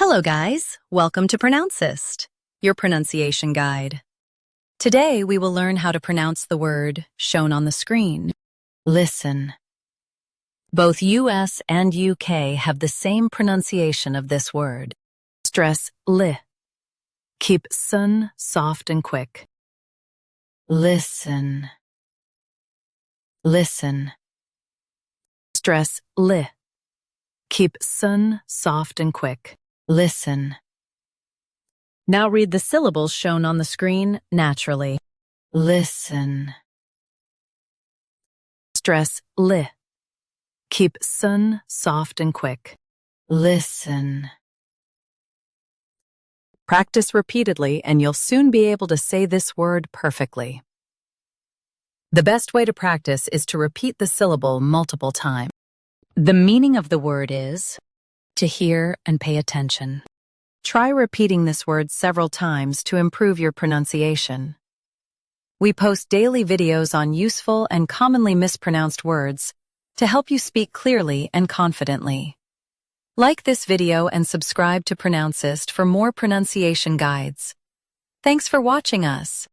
Hello guys, welcome to Pronouncist, your pronunciation guide. Today we will learn how to pronounce the word shown on the screen. Listen. Both US and UK have the same pronunciation of this word. Stress li. Keep sun soft and quick. Listen. Listen. Stress li. Keep sun soft and quick. Listen. Now read the syllables shown on the screen naturally. Listen. Stress li. Keep sun soft and quick. Listen. Practice repeatedly and you'll soon be able to say this word perfectly. The best way to practice is to repeat the syllable multiple times. The meaning of the word is to hear and pay attention. Try repeating this word several times to improve your pronunciation. We post daily videos on useful and commonly mispronounced words to help you speak clearly and confidently. Like this video and subscribe to Pronouncist for more pronunciation guides. Thanks for watching us.